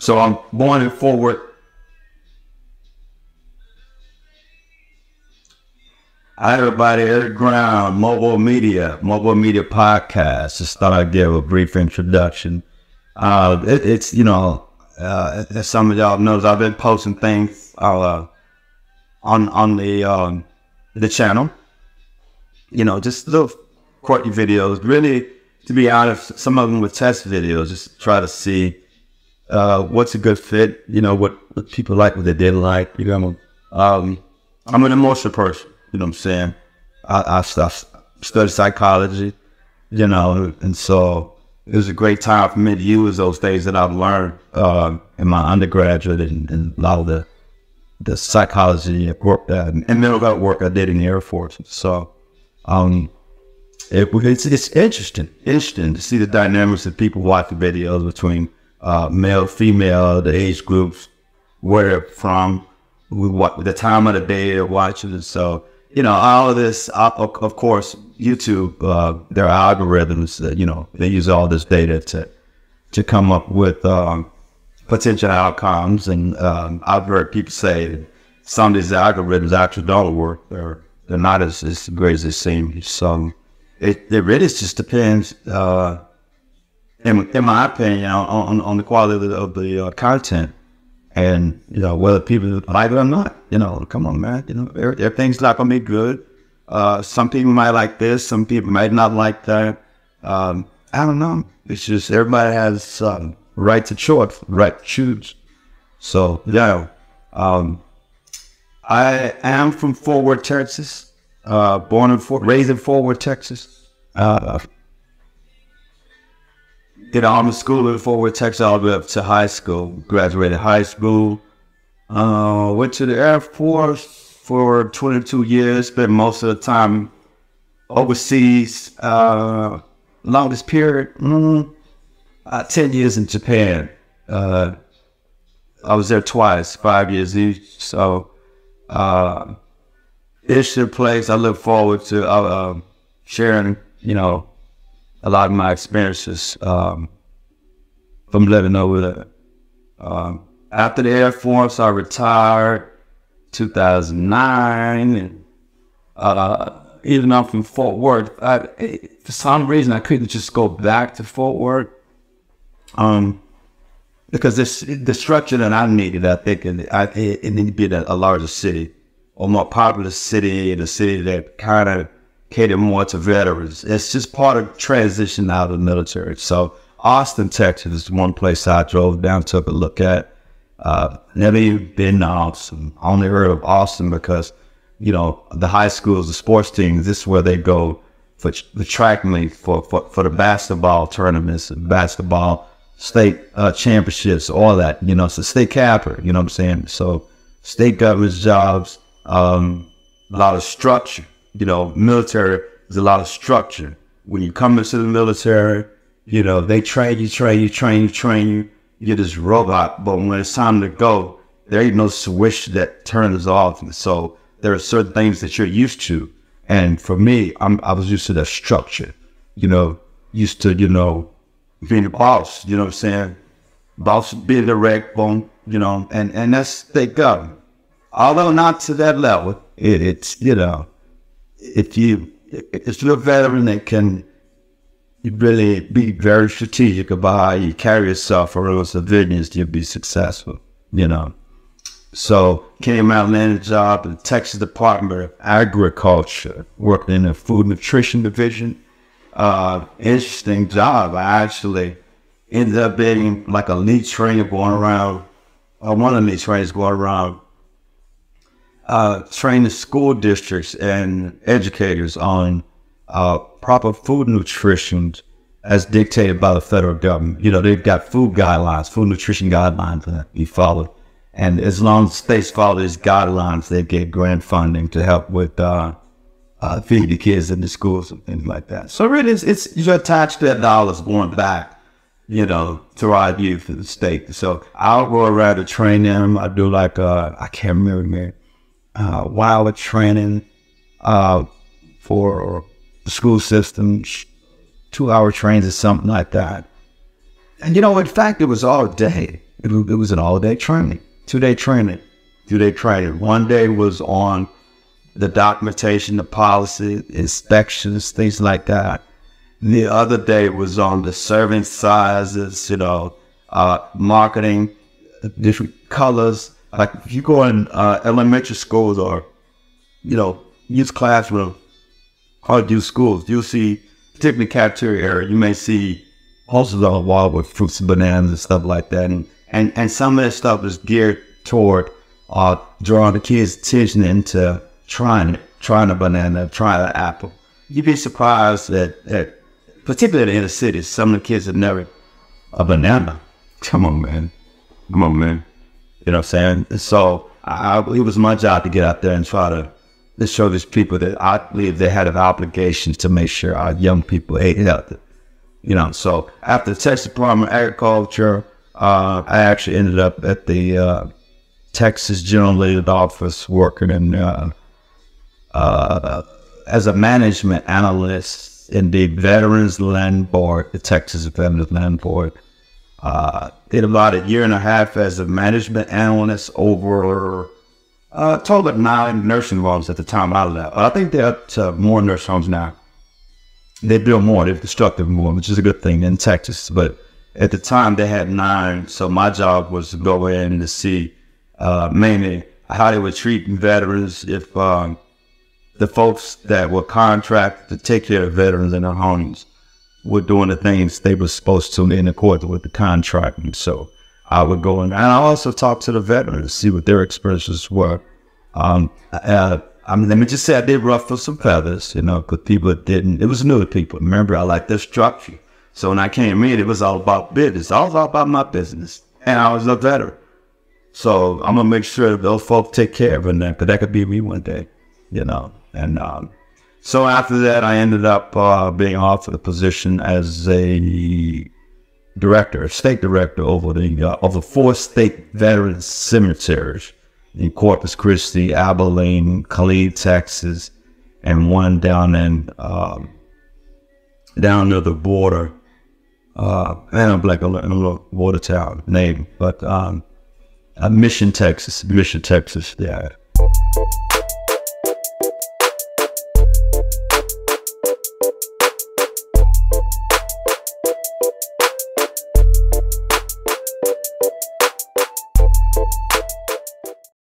So I'm born and forward. Hi, everybody. Eric Ground, MOBO-Media podcast. Just thought I'd give a brief introduction. It's, you know, as some of y'all knows, I've been posting things on the channel. You know, just little quirky videos. Really, to be honest, some of them were test videos, just to try to see what's a good fit. You know, what people like, what they didn't like. You know, I'm an emotional person. You know what I'm saying? I studied psychology, you know, and so it was a great time for me to use those things that I've learned in my undergraduate and a lot of the psychology work and mental health work I did in the Air Force. So it's interesting to see the dynamics of people watching videos between male, female, the age groups, where they're from, what the time of the day they're watching it. So, you know, all of this, of course, YouTube, their algorithms, you know, they use all this data to come up with potential outcomes. And I've heard people say that some of these algorithms actually don't work. They're not as great as they seem. So it really just depends, in my opinion, on the quality of the content. And, you know, whether people like it or not, you know, come on, man, you know, everything's not going to be good. Some people might like this, some people might not like that. I don't know. It's just everybody has right to choice, right to choose. So, yeah, I am from Fort Worth, Texas, raised in Fort Worth, Texas. Did army school in Fort Worth, Texas, all the way up to high school. Graduated high school. Went to the Air Force for 22 years. Spent most of the time overseas. Longest period, 10 years in Japan. I was there twice, 5 years each. So, it's a place I look forward to sharing, you know, a lot of my experiences from living over there. After the Air Force, I retired 2009, and even though I'm from Fort Worth, for some reason I couldn't just go back to Fort Worth because the structure that I needed, I think, it needed to be a larger city or more popular city, in a city that kind of cater more to veterans. It's just part of transition out of the military. So Austin, Texas is one place I drove down, took a look at. Never even been to Austin. I only heard of Austin because, you know, the high schools, the sports teams, this is where they go for the track meet, for the basketball tournaments, basketball state championships, all that. You know, it's a state capper, you know what I'm saying? So state government's jobs, a lot of structure. You know, military, there's a lot of structure. When you come into the military, you know, they train you. You're this robot. But when it's time to go, there ain't no switch that turns off. And so there are certain things that you're used to. And for me, I was used to that structure, you know, used to, you know, being a boss, you know what I'm saying? Boss being direct, boom, you know, and that's state government. Although not to that level, it's, you know, if you're a veteran that can really be very strategic about how you carry yourself around civilians, you'll be successful, you know. So came out and landed a job in the Texas Department of Agriculture, working in the food nutrition division. Interesting job. I actually ended up being like a lead trainer going around, one of the lead trainers going around training school districts and educators on proper food nutrition as dictated by the federal government. You know, they've got food guidelines, food nutrition guidelines that be followed. And as long as states follow these guidelines, they get grant funding to help with feed the kids in the schools and things like that. So really, you're attached to that dollars going back, you know, to our youth in the state. So I'll go around to train them. I do like, I can't remember, man. Wild training for the school system, 2-hour trains or something like that. And you know, in fact, it was all day. it was an all-day training, 2-day training, 2-day training. One day was on the documentation, the policy, inspections, things like that. The other day was on the serving sizes, marketing, different colors. Like if you go in elementary schools or, youth classroom or youth schools, you'll see, particularly cafeteria area, you may see posters on the wall with fruits and bananas and stuff like that. And some of that stuff is geared toward drawing the kids' attention into trying a banana, trying an apple. You'd be surprised that particularly in the inner cities, some of the kids have never a banana. Come on, man. You know what I'm saying? So it was my job to get out there and try to show these people that I believe they had an obligation to make sure our young people ate healthy. So after the Texas Department of Agriculture, I actually ended up at the Texas General Lead Office working in as a management analyst in the Veterans Land Board, the Texas Veterans Land Board. Did about a year and a half as a management analyst over total of 9 nursing homes at the time I left. I think they're up to more nursing homes now. They build more, they've constructed more, which is a good thing in Texas. But at the time they had 9, so my job was to go in to see mainly how they were treating veterans, if the folks that were contracted to take care of veterans in their homes were doing the things they were supposed to in accordance with the contract. And so I would go in, and I also talked to the veterans, see what their experiences were. Let me just say I did ruffle some feathers, because people didn't, it was new to people. Remember, I like their structure. So when I came in, it was all about business. I was all about my business, and I was a veteran. So I'm going to make sure that those folks take care of them, because that could be me one day, And so after that, I ended up being offered a position as a state director over 4 state veterans cemeteries in Corpus Christi, Abilene, Khalid, Texas, and one down near the border. And I'm like a little water town name, but Mission, Texas. Yeah.